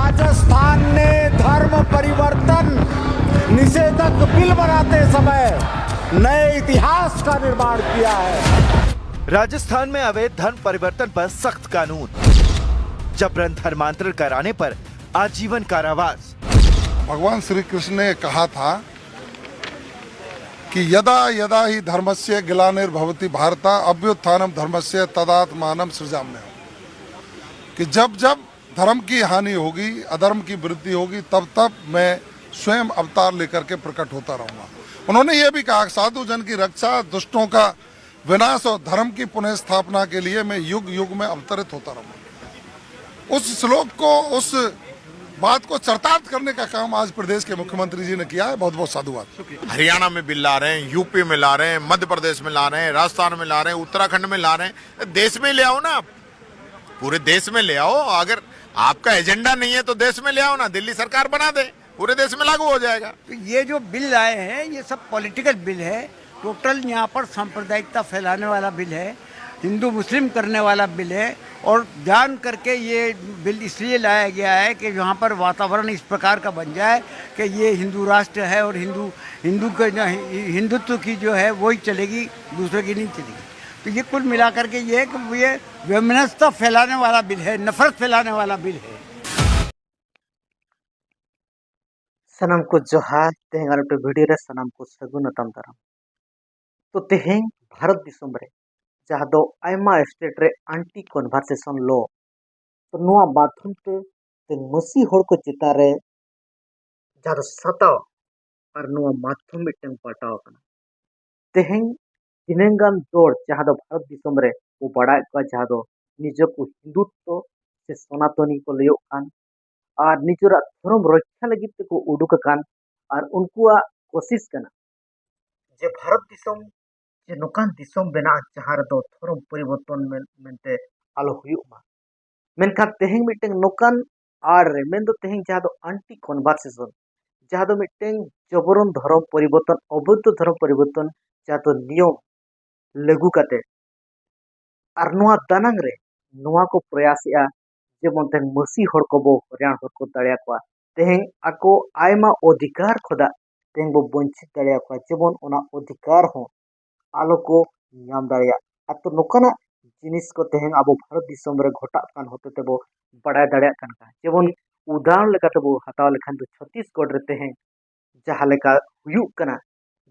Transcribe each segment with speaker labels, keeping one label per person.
Speaker 1: राजस्थान ने धर्म परिवर्तन निषेधक बिल बनाते समय नए इतिहास का निर्माण किया है।
Speaker 2: राजस्थान में अवैध धर्म परिवर्तन पर सख्त कानून, जबरन धर्मांतरण कराने पर आजीवन कारावास।
Speaker 3: भगवान श्री कृष्ण ने कहा था कि यदा यदा ही धर्मस्य ग्लानिर्भवति भारत अभ्युत्थानम धर्मस्य तदात्मानं सृजाम्यहम्, कि जब जब धर्म की हानि होगी, अधर्म की वृद्धि होगी, तब तब मैं स्वयं अवतार लेकर के प्रकट होता रहूंगा। उन्होंने ये भी कहा साधु जन की रक्षा, दुष्टों का विनाश और धर्म की पुनः स्थापना के लिए मैं युग युग में अवतरित होता रहूंगा। उस श्लोक को, उस बात को चरितार्थ करने का काम आज प्रदेश के मुख्यमंत्री जी ने किया है। बहुत बहुत साधुवाद।
Speaker 4: हरियाणा में बिल ला रहे हैं, यूपी में ला रहे हैं, मध्य प्रदेश में ला रहे हैं, राजस्थान में ला रहे हैं, उत्तराखंड में ला रहे हैं। देश में ले आओ ना, पूरे देश में ले आओ। अगर आपका एजेंडा नहीं है तो देश में ले आओ ना, दिल्ली सरकार बना दे, पूरे देश में लागू हो जाएगा।
Speaker 5: तो ये जो बिल आए हैं ये सब पॉलिटिकल बिल है, टोटल यहाँ पर सांप्रदायिकता फैलाने वाला बिल है, हिंदू मुस्लिम करने वाला बिल है। और जान करके ये बिल इसलिए लाया गया है कि यहाँ पर वातावरण इस प्रकार का बन जाए कि ये हिंदू राष्ट्र है और हिंदुत्व की जो है वही चलेगी, दूसरे की नहीं चलेगी। तो ये कुल मिलाकर के ये कि ये वैमनस्यता फैलाने वाला बिल है, नफरत फैलाने वाला बिल है।
Speaker 6: सनम को जोहार तेहंगार वीडियो रे सनम को सगुनतम दाराम। तो तेहें भारत दिसम रे जहाँ दो आयमा स्टेट रे एंटी कन्वर्सेशन लो तो नोआ माध्यम ते मसी होड़ को चिता रे जहाँ दो सताव और नोआ माध्यम मिटन पटाव कना तेहें दिनेंगान दौड़ जहाँ दो भारत दिसम रे वो बड़ा का जहाँ दो निजो को हिंदुत्व से सनातनी को लियो कान और निजरा धर्म रक्षा लगित को उडुक कान और उनको कोशिश कना जे भारत दिसम जे नोकान दिसम बेना जहाँ दो धर्म परिवर्तन मेनते आलो हुयुमा मेनखान तेहें मिटें नोकान आर रे मेन दो तेहें जहाँ दो एंटी कन्वर्सेशन जहाँ दो मिटें जबरन धर्म परिवर्तन अवैध धर्म परिवर्तन जहाँ दो नियम लागू काते और नोआ दानांग रे नोआ को प्रयासया जेमन तें मसी हर को बो हरियाण हर को दाड़िया को तेहें आको आयमा अधिकार खोदा तेहें बो वंचित दाड़िया को जेमन ओना अधिकार हो आलो को नाम दाड़िया अतो नोकाना जिनिस को तेहें आबो भारत दिसम रे घटा कान होते ते बो बड़ाय दाड़िया कान का जेमन उदाहरण लेकाते बो हताव लेखान तो छत्तीसगढ़ रे तेहें जहाँ लेका हुयुक कना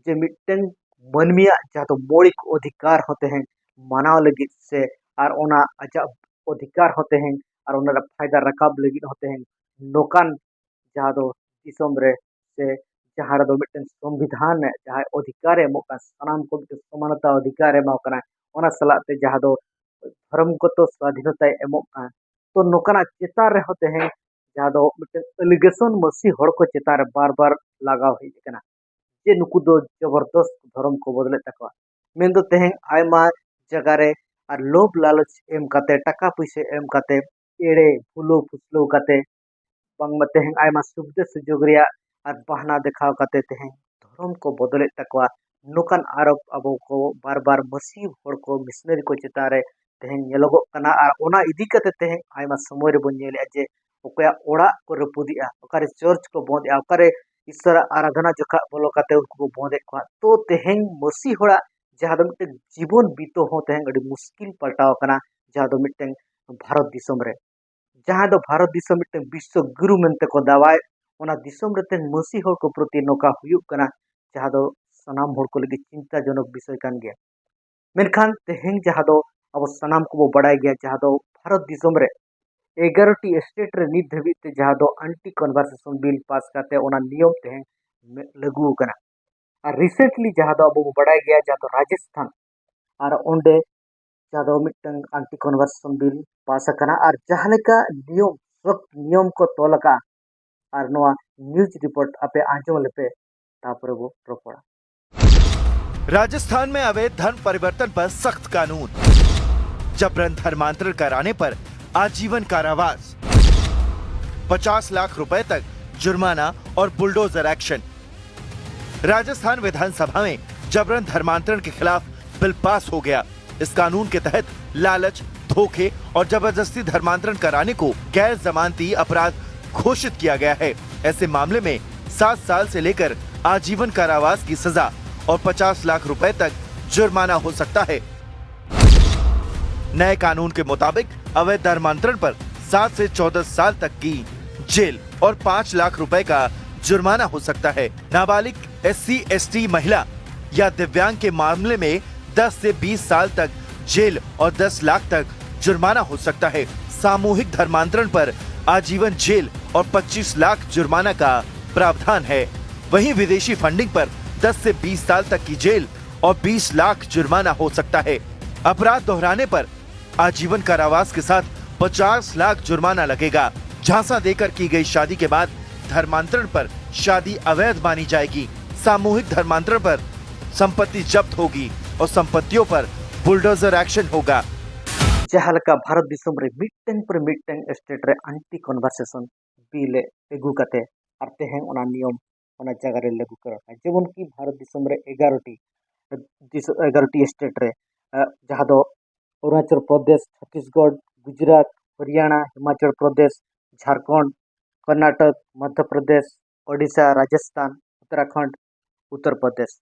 Speaker 6: जे मिटें मनमिया जहाँ तो मौलिक अधिकार होते हैं मानव लगित से और ओना अजा अधिकार होते हैं और उनका फायदा रकाब लगित होते हैं नोकान जहाँ दो दिसम रे से जहाँ दो मिटन संविधान जहाँ अधिकार एमोका सनाम को समानता अधिकार एमोकना ओना सलाते जहाँ दो धर्म को तो स्वाधीनता एमोका तो नोकाना चेतार रे होते हैं जहाँ दो मिटन एलिगेशन मसी हड़ को चेतार बार बार लगाव है कना जे नुकु दो जबरदस्त धर्म को बदले तकवा मेन दो तेहें आयमा जगह रे और लोभ लालच एम काते टाका पैसे एम काते एड़े फुलो फुसलो काते बांग तेहें आयमा सुविधा सुजोग रिया और बहाना दिखाव काते तेहें धर्म को बदले तकवा नोकान आरोप अबो को बार बार मसी हड़ को मिशनरी को चितारे तेहें नेलोगो कना और ओना इदी काते तेहें आयमा समय रे बन नेले जे ओकया ओड़ा को रपुदिया ओकारे चर्च को बोंदया ओकारे ईश्वर आराधना जखा बोलो काते उनको बोंदे को तो तेहें मसी हड़ा जहाँ दो मिटन जीवन बीतो हो तेहें अड़ी मुश्किल पलटाव कना जहाँ दो मिटन भारत दिसम रे जहाँ दो भारत दिसम मिटन विश्व गुरु मेनते को दावाय ओना दिसम रे तेन मसी हड़ को प्रति नोका हुयुक कना जहाँ दो सनाम हड़ को लगी चिंताजनक विषय कान गया मेनखान तेहें जहाँ दो अब सनाम को बो बड़ाय गया जहाँ दो भारत दिसम रे 11टी स्टेट रे नित धबिते जहाँ दो एंटी कन्वर्सेशन बिल पास करते ओना नियम तेहें लागू कना और रिसेंटली जहाँ दो अब बड़ाय गया जहाँ दो राजस्थान और ओंडे जहाँ दो mitten anti conversation bill pass कना और जहाँ लेका नियम सख्त नियम को तोलका और नोआ न्यूज रिपोर्ट आपे आंचो लेपे तापरे वो रोपड़ा।
Speaker 2: राजस्थान में अवैध धर्म परिवर्तन पर सख्त कानून, जबरन धर्मांतरण कराने पर आजीवन कारावास, 50 लाख रुपए तक जुर्माना और बुलडोजर एक्शन। राजस्थान विधानसभा में जबरन धर्मांतरण के खिलाफ बिल पास हो गया। इस कानून के तहत लालच, धोखे और जबरदस्ती धर्मांतरण कराने को गैर जमानती अपराध घोषित किया गया है। ऐसे मामले में 7 साल से लेकर आजीवन कारावास की सजा और 50 लाख रुपए तक जुर्माना हो सकता है। नए कानून के मुताबिक अवैध धर्मांतरण पर 7 से 14 साल तक की जेल और 5 लाख रुपए का जुर्माना हो सकता है। नाबालिग SC ST महिला या दिव्यांग के मामले में 10 से 20 साल तक जेल और 10 लाख तक जुर्माना हो सकता है। सामूहिक धर्मांतरण पर आजीवन जेल और 25 लाख जुर्माना का प्रावधान है। वहीं विदेशी फंडिंग पर 10 से 20 साल तक की जेल और 20 लाख जुर्माना हो सकता है। अपराध दोहराने पर आजीवन कारावास के साथ 50 लाख जुर्माना लगेगा। झांसा देकर की गई शादी के बाद धर्मांतरण पर शादी अवैध मानी जाएगी। सामूहिक धर्मांतरण पर संपत्ति जब्त होगी और संपत्तियों पर बुलडोजर एक्शन होगा।
Speaker 6: जहाँ लेका भारत दिसम रे मिटटेंग पर मिटटेंग स्टेट रे एंटी कन्वर्सेशन बिल लागू करते और तेहें ओना नियम ओना जगह रे लागू करा जेमन की भारत दिसम रे 11टी स्टेट रे जहाँ दो अरुणाचल प्रदेश, छत्तीसगढ़, गुजरात, हरियाणा, हिमाचल प्रदेश, झारखंड, कर्नाटक, मध्य प्रदेश, ओडिशा, राजस्थान, उत्तराखंड, उत्तर प्रदेश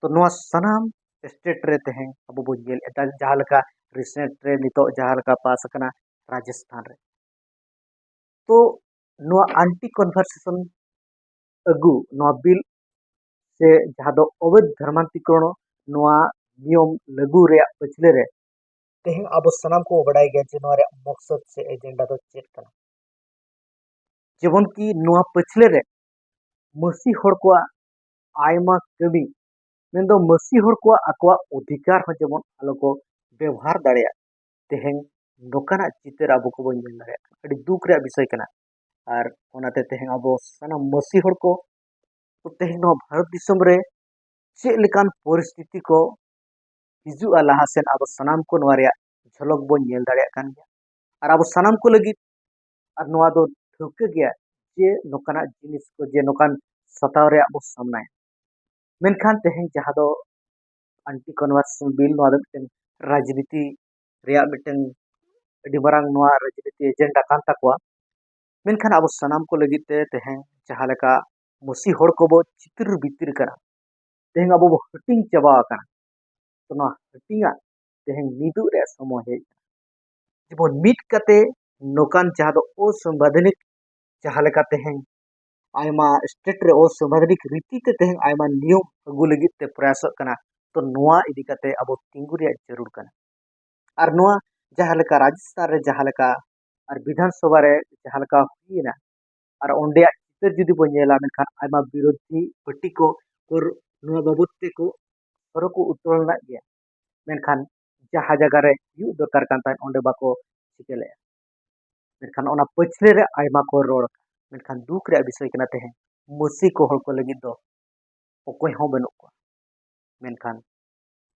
Speaker 6: तो नवा सनाम स्टेट रे तेहें अब बो जेल जहाँ लेका रिसेंट रे नितो जहाँ लेका पास करना राजस्थान रे तो नवा एंटी कन्वर्सेशन अगु नवा बिल से जहाँ दो अवैध धर्मांतरीकरण नवा नियम लागू रे पछले रे तेहें अब सनाम को बड़ाई गया जे नवा रे मकसद से एजेंडा दो चेक करना जेबन की नवा पछले रे मसी हर को आयमा कमी मेन्दो मसी हर को आकवा अधिकार हो जेबन आलो को व्यवहार दाड़िया तेहें नोकाना चितर अब को बन जेल दाड़िया अड़ी दुख रे विषय कना और ओनाते तेहें अब सना मसी हर को तो तेहें नवा भारत दिसम रे चे लेकान परिस्थिति को हिजुआ लाहासेन अब सनाम को नवा रे झलक बन जेल दाड़िया कान गया और अब सनाम को लगी और नवा दो ठौके गया जे नोकाना जिनिस को जे नोकान सताव रे अब सामना मेनखान तेहें जहाँ दो एंटी कन्वर्सेशन बिल नवा दो मिटन राजनीति रे मिटन अडी मारांग नवा राजनीति एजेंडा कान ताकवा मेनखान अब सनाम को लगी ते तेहें जहाँ लेका मसी हर को बो चित्र बितिर करा तेहें अब बो हटिंग चबा कना तो नवा हटिंगा तेहें मिदु रे समय हे जेबन मिट कते नोकान जहाँ दो असंवैधानिक जहाँ लेका तेहें आयमा स्टेट रे असंवैधानिक रीति ते तेहें आयमा नियम अगु लगी ते प्रयास कना तो नवा इदी कते अब तिंगु रे जरूर कना और नवा जहाँ लेका राजस्थान रे जहाँ लेका और विधानसभा रे जहाँ लेका हुईना और ओंडे चित्र जुदी बो नेला मेनखान आयमा विरोधी पार्टी को और नवा बाबत ते को हर को उत्तोलना गया मेनखान जहाँ जगह रे यु दरकार कान तान ओंडे बाको चिकेले मेनखान ओना पछले रे आयमा को रोड मेनखान दुख रे विषय कना तेहें मसी को हर को लगी दो ओकोय हो बनु को मेनखान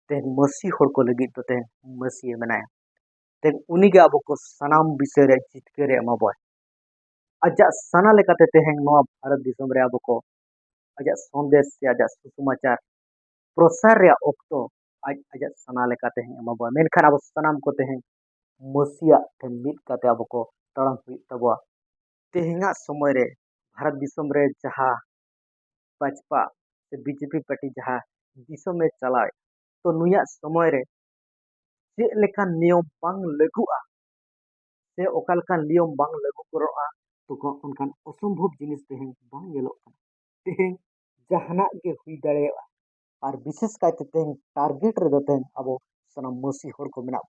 Speaker 6: तेहें मसी हर को लगी दो तेहें मसी मनाया तेहें उनी के अब को सनाम विषय रे जितके रे एमाबय आजा सना लेकाते तेहें नवा भारत दिसम रे अब को आजा संदेश से आजा सुसमाचार प्रसार रे ओक्तो आज आजा सना लेकाते तेहें एमाबय मेनखान अब सनाम को तेहें मसिया ते मिट काते अब को तड़म हुई तबवा तेहेंगा समय रे भारत दिसम रे जहाँ भाजपा से बीजेपी पार्टी जहाँ दिसम में चलाए तो नुया समय रे चे लेकान नियम बांग लागुआ से ओका लेकान नियम बांग लागू करोआ तो उनकान असंभव जिनिस तेहें बांग येलोग तेहें जहाना के हुई दाड़े और विशेष कायते तेहें टारगेट रे दो तेहें अब सनाम मसी हर को मेना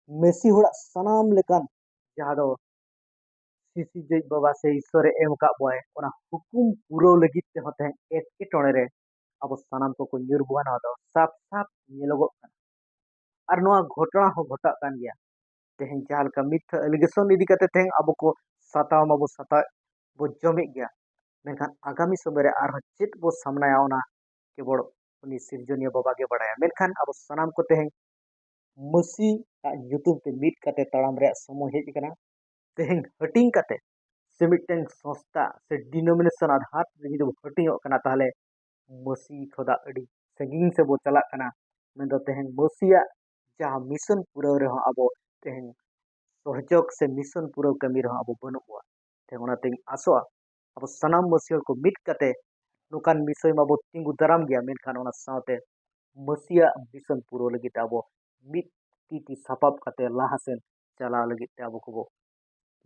Speaker 6: मेसी हड़ा सनाम लेकान जहाँ दो सीसी जज बाबा से ईश्वर एम का बॉय ओना हुकुम पूरा लगी ते होते हैं एक टोने रे अब सनाम को निर्बुआ ना दो साफ साफ नेलोगो और नवा घटना हो घटा कान गया तेहें जहाँ लेका मिथ एलिगेशन इदी कते तेहें अब को सताव माबो सता बो जमे गया मेनखान आगामी समय रे आर चेत बो सामनाया ओना केवल उनी सिरजनिया बाबा के बड़ाया मेनखान अब सनाम को तेहें मसी यूट्यूब पे मीट कते तड़ाम रे समय हेज कना तेहें हटिंग कते से मिटन संस्था से डिनोमिनेशन आधार पे जो हटिंग कना ताहले मसी खोदा अड़ी सगिंग से बो चला कना मेन दो तेहें मसिया जहाँ मिशन पूरा रे अब तेहें सहयोग से मिशन पूरा कमी रहा अब बनुआ तेनाते आसोआ अब सानाम मसीहा को मिट कते नुकान विषय में अब तिंगु दाराम गया मेनखान ओना साथे मसीहा मिशन पूरो लगी अब मिट ती सापाब कते लाहासेन चला लगी अब को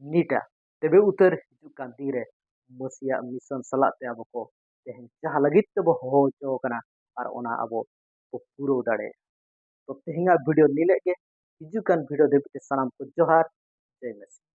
Speaker 6: नीटा तबे उतर हिजुकान दिन मसीहा मिशन सलाते अब को तेहन जहाँ लगी तब हो चोकना और ओना अब पूरो दाड़े तो तेहंगा वीडियो नीले के हिजुकान वीडियो देते सानाम को जोहार जय मसीह।